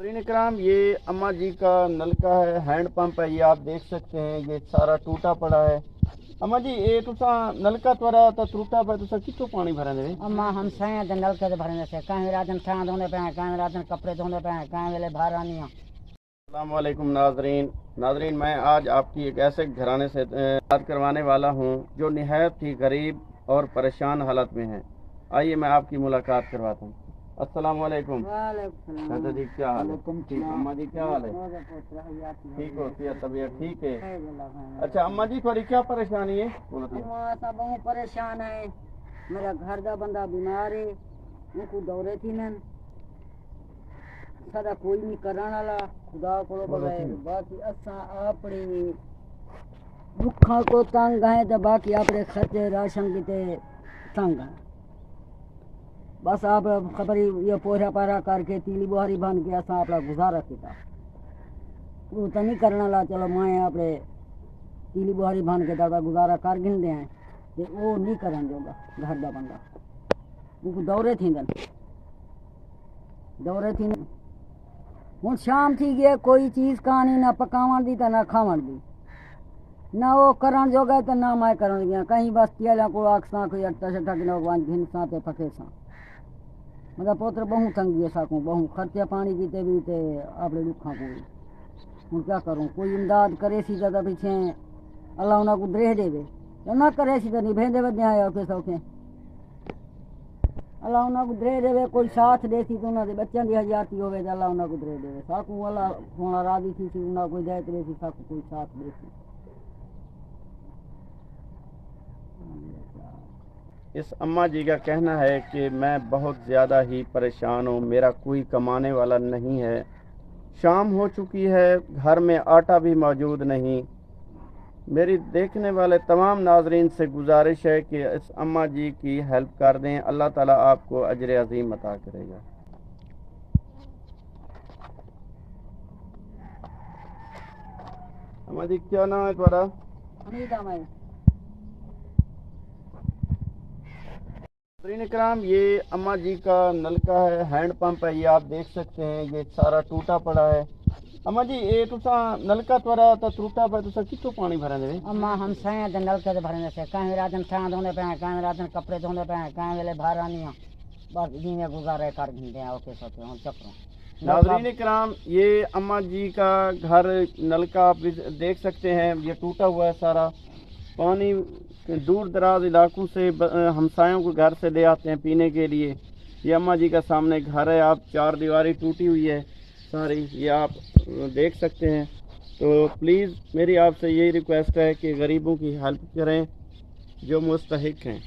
नाज़रीन इकराम, ये अम्मा जी का नलका है, हैंड पंप है। ये आप देख सकते हैं, ये सारा टूटा पड़ा है। अम्मा जी, ये तुसा नलका त्वरा तो टूटा पड़ा, तुसा कितों पानी भरन दे? अम्मा हम साया दे नलके दे भरने से कहीं रातन साया धोने पे हैं, कहीं रातन कपड़े धोने पे हैं, कहीं वेले बाहर आनी हैं। अस्सलाम वालेकुम नाज़रीन, मैं आज आपकी एक ऐसे घराने से बात करवाने वाला हूँ जो निहायत ही गरीब और परेशान हालत में है। आइए मैं आपकी मुलाकात करवाता हूँ। अस्सलाम वालेकुम। चाचा जी क्या हाल है? ठीक। अम्मा जी क्या हाल है? ठीक होती है तबीयत? ठीक है। अच्छा अम्मा जी, थोड़ी क्या परेशानी है? अम्मा सब बहुत परेशान है। मेरा घर दा बंदा बीमार है, उनको दौरे थी नन सादा कोई नहीं करने वाला खुदा को बगैर। बाकी असा अपनी दुखा को तंग है तो बाकी अपने खर्चे राशन किते तंग है। बस आप खबर ये पोरा पारा करके तीली बुहारी बन के असा अपना गुजारा किया। वो तो नहीं करने वाला, चलो मैं अपने तीली बुहारी बन के दादा गुजारा कर गिनते हैं, तो वो नहीं करन जोगा घर का बंदा। उनको दौरे थी हूँ शाम थी गए, कोई चीज़ कहानी ना पकावन दी तो ना खावन दी, ना वो करन जोगा तो ना मैं करन गया। कहीं बस तेल को आखसा कोई अट्टा शट्टा कि घिनसा ते पके सा मतलब पोत्र बहु तंगी है साकू बहु खर्चे पानी की भी ते अपने दुखा को हूँ क्या करूँ। कोई इमदाद करे सी तो पीछे अल्लाह उन्हें को द्रेह देवे, तो ना करे सी तो निभे देवे न्याय औखे सौखे। अल्लाह उन्हें को द्रेह देवे, कोई साथ दे सी तो उन्होंने बच्चों की हजाती हो अल्लाह उन्हें को द्रेह देवे। साकू अल्लाह सोना राजी थी उन्हें कोई दे दे सी, साकू कोई साथ दे सी। इस अम्मा जी का कहना है कि मैं बहुत ज़्यादा ही परेशान हूँ, मेरा कोई कमाने वाला नहीं है, शाम हो चुकी है, घर में आटा भी मौजूद नहीं। मेरी देखने वाले तमाम नाजरीन से गुजारिश है कि इस अम्मा जी की हेल्प कर दें। अल्लाह ताला आपको अजर अजीम अता करेगा। अम्मा जी क्या नाम है तुम्हारा? नाज़रीन इकराम, ये अम्मा जी का नलका है, हैंड पंप है। ये आप देख सकते हैं, ये सारा टूटा पड़ा है। अम्मा जी, ये तुसा नलका त्वरा तो टूटा पड़ा, तुसा कितों पानी भरन दे? अम्मा हम साया दे नलके दे भरने से कहीं रातन साया धोने पे हैं, कहीं रातन कपड़े धोने पे हैं, कहीं वेले बाहर आनी हैं। बस जीने गुजारे कर घिनते हैं ओके सोते हम चक्रों। नाज़रीन इकराम, ये अम्मा जी का घर नलका आप देख सकते हैं, ये टूटा हुआ है सारा। पानी दूर दराज इलाकों से हमसायों को घर से ले आते हैं पीने के लिए। ये अम्मा जी का सामने घर है, आप चार दीवारी टूटी हुई है सारी, ये आप देख सकते हैं। तो प्लीज़ मेरी आपसे यही रिक्वेस्ट है कि गरीबों की हेल्प करें जो मुस्तहिक हैं।